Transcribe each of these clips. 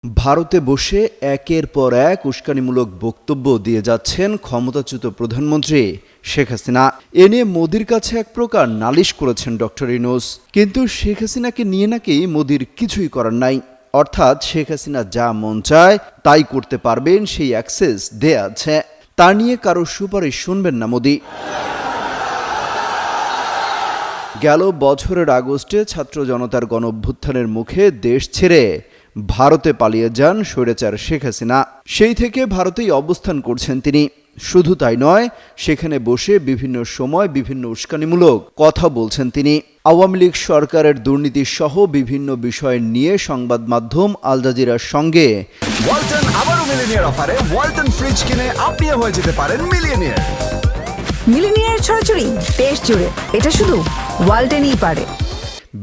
ভারতে বসে একের পর এক উস্কানিমূলক বক্তব্য দিয়ে যাচ্ছেন ক্ষমতাচ্যুত প্রধানমন্ত্রী শেখ হাসিনা। এ নিয়ে মোদির কাছে এক প্রকার নালিশ করেছেন ডক্টর ইউনূস। কিন্তু শেখ হাসিনাকে নিয়ে নাকি মোদির কিছুই করার নাই, অর্থাৎ শেখ হাসিনা যা মন চায় তাই করতে পারবেন, সেই অ্যাক্সেস দেয়া আছে। তা নিয়ে কারো সুপারিশ শুনবেন না মোদি। গেল বছরের আগস্টে ছাত্র জনতার গণঅভ্যুত্থানের মুখে দেশ ছেড়ে ভারতে পালিয়ে যান স্বৈরাচার শেখ হাসিনা। সেই থেকে ভারতেই অবস্থান করছেন তিনি। শুধু তাই নয়, সেখানে বসে বিভিন্ন সময় বিভিন্ন উস্কানিমূলক কথা বলছেন তিনি। আওয়ামী লীগ সরকারের দুর্নীতি সহ বিভিন্ন বিষয় নিয়ে সংবাদ মাধ্যম আল জাজিরার সঙ্গে ওয়ালটন আবারও মিলিনিয়ার অফারে ওয়ালটন ফ্রিজ কিনে আপনিও হয়ে যেতে পারেন মিলিয়নিয়ার। মিলিনিয়ার ছড়াছড়ি দেশ জুড়ে, এটা শুধু ওয়ালটেনই পারে।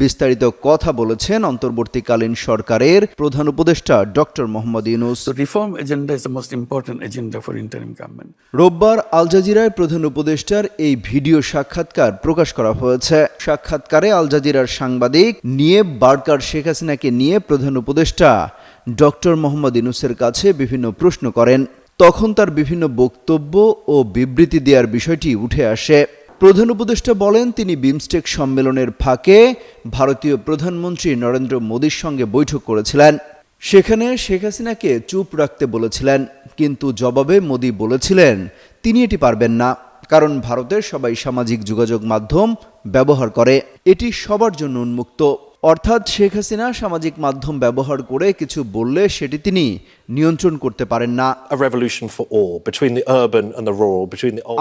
বিস্তারিত কথা বলেছেন অন্তর্বর্তীকালীন সরকারের প্রধান উপদেষ্টা doctor Mohammad Yunus. So reform agenda is the most important agenda for interim government. রোববার আল জাজিরায় প্রধান উপদেষ্টার এই ভিডিও সাক্ষাৎকার প্রকাশ করা হয়েছে। সাক্ষাৎকারে আল জাজিরার সাংবাদিক নিয়ে বার্কার শেখ হাসিনাকে নিয়ে প্রধান উপদেষ্টা ডক্টর মোহাম্মদ ইউনূসের কাছে বিভিন্ন প্রশ্ন করেন। তখন তার বিভিন্ন বক্তব্য ও বিবৃতি দেওয়ার বিষয়টি উঠে আসে। প্রধান উপদেষ্টা বলেন, তিনি বিমস্টেক সম্মেলনের ফাঁকে ভারতীয় প্রধানমন্ত্রী নরেন্দ্র মোদীর সঙ্গে বৈঠক করেছিলেন। সেখানে শেখ হাসিনাকে চুপ রাখতে বলেছিলেন, কিন্তু জবাবে মোদী বলেছিলেন তিনি এটি পারবেন না, কারণ ভারতের সবাই সামাজিক যোগাযোগ মাধ্যম ব্যবহার করে, এটি সবার জন্য উন্মুক্ত। অর্থাৎ শেখ হাসিনা সামাজিক মাধ্যম ব্যবহার করে কিছু বললে সেটি তিনি নিয়ন্ত্রণ করতে পারেন না।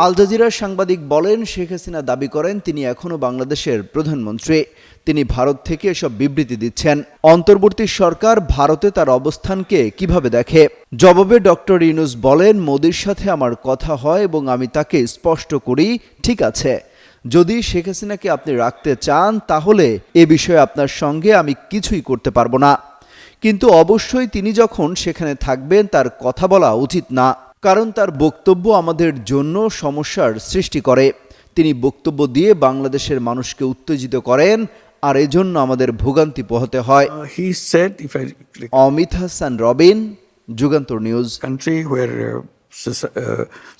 আল জাজিরার সাংবাদিক বলেন, শেখ হাসিনা দাবি করেন তিনি এখনো বাংলাদেশের প্রধানমন্ত্রী, তিনি ভারত থেকে এসব বিবৃতি দিচ্ছেন। অন্তর্বর্তী সরকার ভারতে তার অবস্থানকে কিভাবে দেখে? জবাবে ডক্টর ইউনূস বলেন, মোদির সাথে আমার কথা হয় এবং আমি তাকে স্পষ্ট করি, ঠিক আছে, যদি শেখ হাসিনাকে আপনি রাখতে চান তাহলে এ বিষয়ে আপনার সঙ্গে আমি কিছুই করতে পারবো না, কিন্তু অবশ্যই তিনি যখন সেখানে থাকবেন তার কথা বলা উচিত না, কারণ তার বক্তব্য আমাদের জন্য সমস্যার সৃষ্টি করে। তিনি বক্তব্য দিয়ে বাংলাদেশের মানুষকে উত্তেজিত করেন, আর এজন্য আমাদের ভোগান্তি পোহাতে হয়। He said, if I Amit Hasan Robin, Jugantor news. country where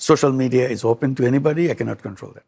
social media is open to anybody, I cannot control that.